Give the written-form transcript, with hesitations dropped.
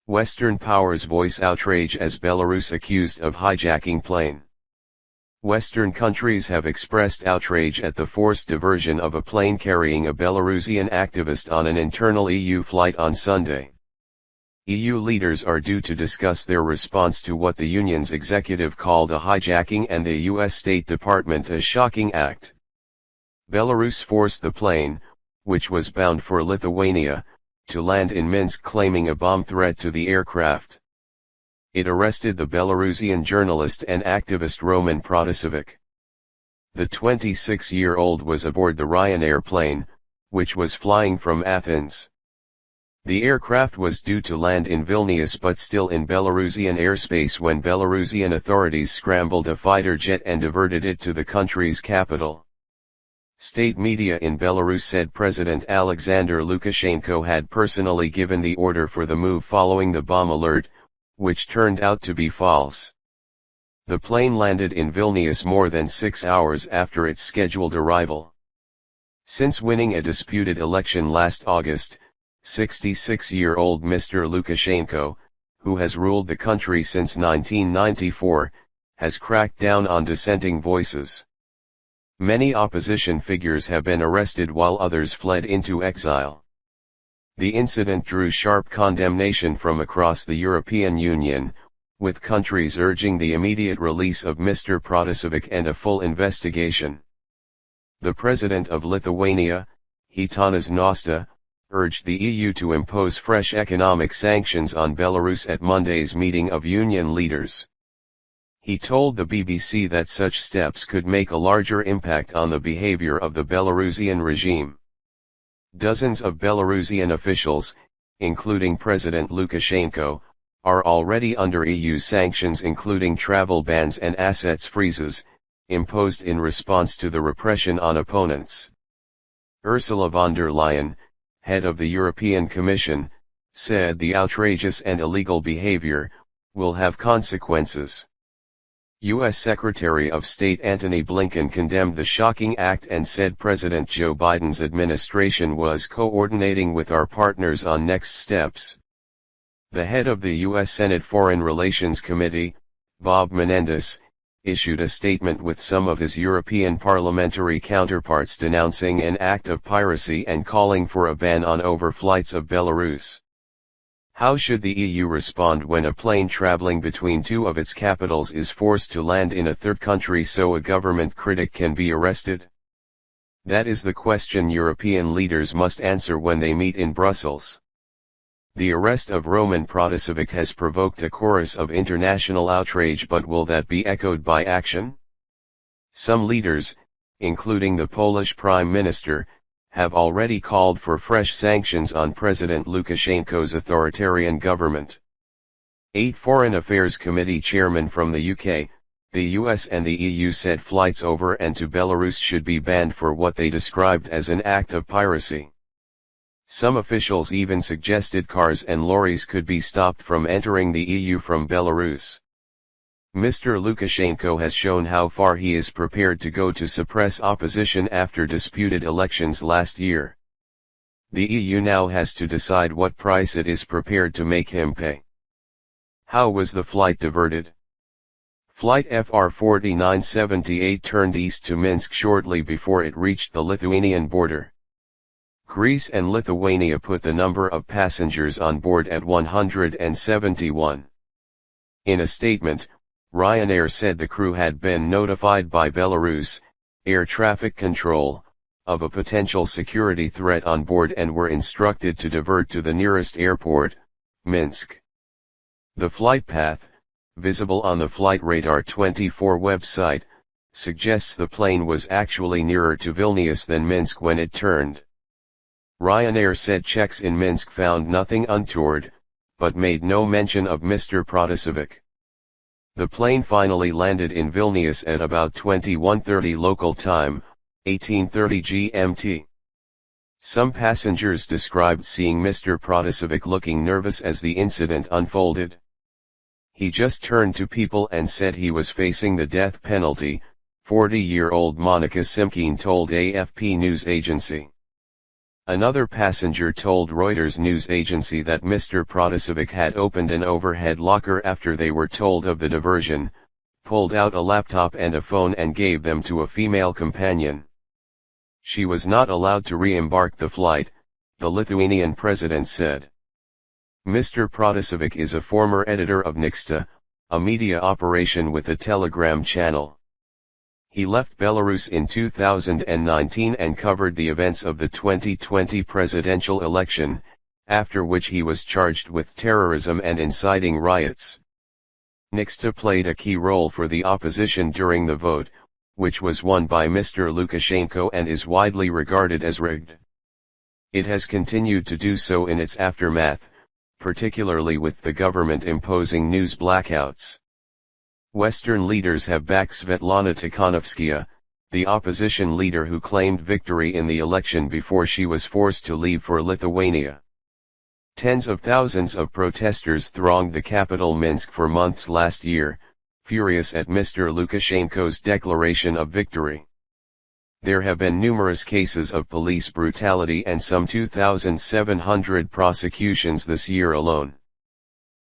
Western powers voice outrage as Belarus accused of hijacking plane. Western countries have expressed outrage at the forced diversion of a plane carrying a Belarusian activist on an internal EU flight on Sunday. EU leaders are due to discuss their response to what the Union's executive called a hijacking and the US State Department a shocking act. Belarus forced the plane, which was bound for Lithuania, to land in Minsk, claiming a bomb threat to the aircraft. It arrested the Belarusian journalist and activist Roman Protasevich. The 26-year-old was aboard the Ryanair plane, which was flying from Athens. The aircraft was due to land in Vilnius but still in Belarusian airspace when Belarusian authorities scrambled a fighter jet and diverted it to the country's capital. State media in Belarus said President Alexander Lukashenko had personally given the order for the move following the bomb alert, which turned out to be false. The plane landed in Vilnius more than 6 hours after its scheduled arrival. Since winning a disputed election last August, 66-year-old Mr. Lukashenko, who has ruled the country since 1994, has cracked down on dissenting voices. Many opposition figures have been arrested while others fled into exile. The incident drew sharp condemnation from across the European Union, with countries urging the immediate release of Mr. Protasevich and a full investigation. The president of Lithuania, Gitanas Nausėda, urged the EU to impose fresh economic sanctions on Belarus at Monday's meeting of union leaders. He told the BBC that such steps could make a larger impact on the behavior of the Belarusian regime. Dozens of Belarusian officials, including President Lukashenko, are already under EU sanctions, including travel bans and assets freezes, imposed in response to the repression on opponents. Ursula von der Leyen, head of the European Commission, said the outrageous and illegal behavior will have consequences. U.S. Secretary of State Antony Blinken condemned the shocking act and said President Joe Biden's administration was coordinating with our partners on next steps. The head of the U.S. Senate Foreign Relations Committee, Bob Menendez, issued a statement with some of his European parliamentary counterparts denouncing an act of piracy and calling for a ban on overflights of Belarus. How should the EU respond when a plane traveling between two of its capitals is forced to land in a third country so a government critic can be arrested? That is the question European leaders must answer when they meet in Brussels. The arrest of Roman Protasevich has provoked a chorus of international outrage, but will that be echoed by action? Some leaders, including the Polish Prime Minister, have already called for fresh sanctions on President Lukashenko's authoritarian government. 8 Foreign Affairs Committee chairmen from the UK, the US and the EU said flights over and to Belarus should be banned for what they described as an act of piracy. Some officials even suggested cars and lorries could be stopped from entering the EU from Belarus. Mr. Lukashenko has shown how far he is prepared to go to suppress opposition after disputed elections last year. The EU now has to decide what price it is prepared to make him pay. How was the flight diverted? Flight FR 4978 turned east to Minsk shortly before it reached the Lithuanian border. Greece and Lithuania put the number of passengers on board at 171. In a statement, Ryanair said the crew had been notified by Belarus air traffic control of a potential security threat on board and were instructed to divert to the nearest airport, Minsk. The flight path, visible on the Flight Radar 24 website, suggests the plane was actually nearer to Vilnius than Minsk when it turned. Ryanair said checks in Minsk found nothing untoward, but made no mention of Mr. Protasevich. The plane finally landed in Vilnius at about 21:30 local time, 18:30 GMT. Some passengers described seeing Mr. Protasevich looking nervous as the incident unfolded. He just turned to people and said he was facing the death penalty, 40-year-old Monika Simkin told AFP news agency. Another passenger told Reuters news agency that Mr. Protasevich had opened an overhead locker after they were told of the diversion, pulled out a laptop and a phone and gave them to a female companion. She was not allowed to re-embark the flight, the Lithuanian president said. Mr. Protasevich is a former editor of Nixta, a media operation with a Telegram channel. He left Belarus in 2019 and covered the events of the 2020 presidential election, after which he was charged with terrorism and inciting riots. Nixta played a key role for the opposition during the vote, which was won by Mr. Lukashenko and is widely regarded as rigged. It has continued to do so in its aftermath, particularly with the government imposing news blackouts. Western leaders have backed Svetlana Tikhanovskaya, the opposition leader who claimed victory in the election before she was forced to leave for Lithuania. Tens of thousands of protesters thronged the capital Minsk for months last year, furious at Mr. Lukashenko's declaration of victory. There have been numerous cases of police brutality and some 2,700 prosecutions this year alone.